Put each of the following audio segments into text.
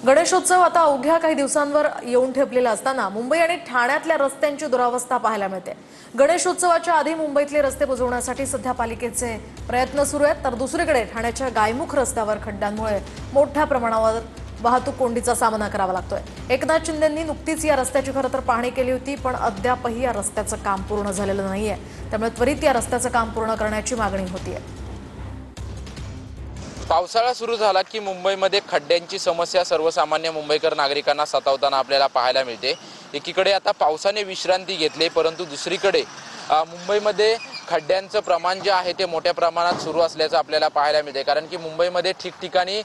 गणेशोत्सव आता अवघ्या काही दिवसांवर येऊन ठेपलेला असताना मुंबई आणि ठाण्यातल्या रस्त्यांची दुरावस्था पाहायला मिळते। गणेशोत्सवाच्या आधी मुंबईतले रस्ते बुजवण्यासाठी सध्या पालिकेचे प्रयत्न सुरू आहेत, तर दुसरीकडे ठाण्याच्या गायमुख रस्त्यावर खड्ड्यांमुळे मोठ्या प्रमाणावर वाहतूक कोंडीचा सामना करावा लागतोय। एकनाथ शिंदेंनी नुकतीच या रस्त्याची खरं तर पाहणी केली होती, पण अद्यापही या रस्त्याचं काम पूर्ण झालेलं नाहीये। त्यामुळे त्वरित या रस्त्याचं काम पूर्ण करण्याची मागणी होतीये। पावसाळा सुरू झाला की मुंबईमध्ये खड्ड्यांची समस्या सर्वसामान्य मुंबईकर नागरिकांना सतावताना आपल्याला पाहायला मिळते। एकीकडे आता पावसाने विश्रांती घेतली, परंतु दुसरीकडे मुंबईमध्ये खड्ड्यांचं प्रमाण जे आहे ते मोठ्या प्रमाणात सुरू असल्याचं आपल्याला पाहायला मिळते। कारण की मुंबईमध्ये ठिकठिकाणी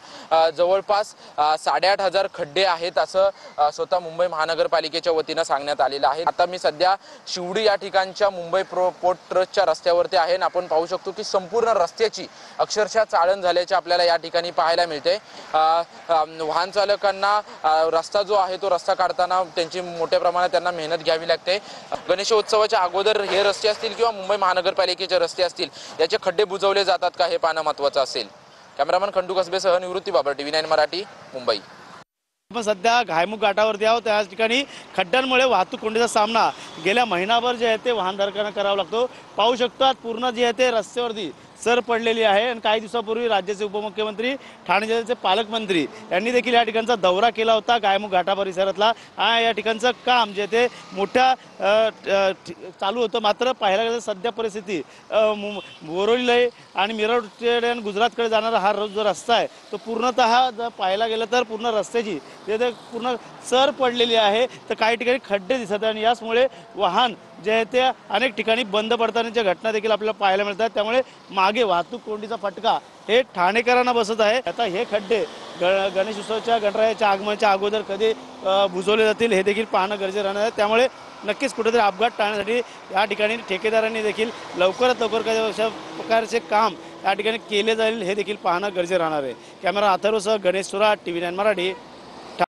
जवळपास 8,500 खड्डे आहेत असं स्वतः मुंबई महानगरपालिकेच्या वतीनं सांगण्यात आलेलं आहे। आता मी सध्या शिवडी या ठिकाणच्या मुंबई पोर्ट ट्रस्टच्या रस्त्यावरती आहे आणि आपण पाहू शकतो की संपूर्ण रस्त्याची अक्षरशः चाळण झाल्याचे आपल्याला या ठिकाणी पाहायला मिळते। वाहन चालकांना रस्ता जो आहे तो रस्ता काढताना त्यांची मोठ्या प्रमाणात त्यांना मेहनत घ्यावी लागते। गणेशोत्सवाच्या अगोदर हे रस्ते असतील किंवा मुंबई महानगरपालिकेचे रस्ते असतील याचे खड्डे बुजवले जातात का हे पाहणं महत्त्वाचं असेल। कॅमेरामन खंडू कसबेसह निवृत्ती बाबर, TV9 मराठी, मुंबई। आपण सध्या गायमुख घाटावरती आहोत। त्या ठिकाणी खड्ड्यांमुळे वाहतूक कोंडीचा सामना गेल्या महिनाभर जे आहे ते वाहनधारकांना करावा लागतो। पाहू शकतात पूर्ण जे आहे ते रस्त्यावरती सर पडलेली आहे आणि काही दिवसापूर्वी राज्याचे उपमुख्यमंत्री, ठाणे जिल्ह्याचे पालकमंत्री यांनी देखील या ठिकाणचा दौरा केला होता गायमुख घाटा परिसरातला। या ठिकाणचं काम जे ते मोठ्या चालू होतं, मात्र पाहायला गेलं सध्या परिस्थिती बोरिवली आणि मिरज आणि गुजरातकडे जाणारा हा जो रस्ता आहे तो पूर्णतः जर पाहायला गेलं तर पूर्ण रस्त्याची ते पूर्ण सर पडलेली आहे, तर काही ठिकाणी खड्डे दिसत आणि याचमुळे वाहन जे आहे ते अनेक ठिकाणी बंद पडतानाच्या घटना देखील आपल्याला पाहायला मिळतात। त्यामुळे मागे वाहतूक कोंडीचा फटका हे ठाणेकरांना बसत आहे। आता हे खड्डे गणेशोत्सवाच्या गणरायाच्या आगमनाच्या अगोदर कधी बुजवले जातील हे देखील पाहणं गरजेचं राहणार आहे। त्यामुळे नक्कीच कुठेतरी अपघात टाळण्यासाठी या ठिकाणी ठेकेदारांनी देखील लवकरात लवकर अशा प्रकारचे काम या ठिकाणी केले जाईल हे देखील पाहणं गरजेचं राहणार आहे। कॅमेरा अथर्वसह गणेश सुराट, TV9 मराठी,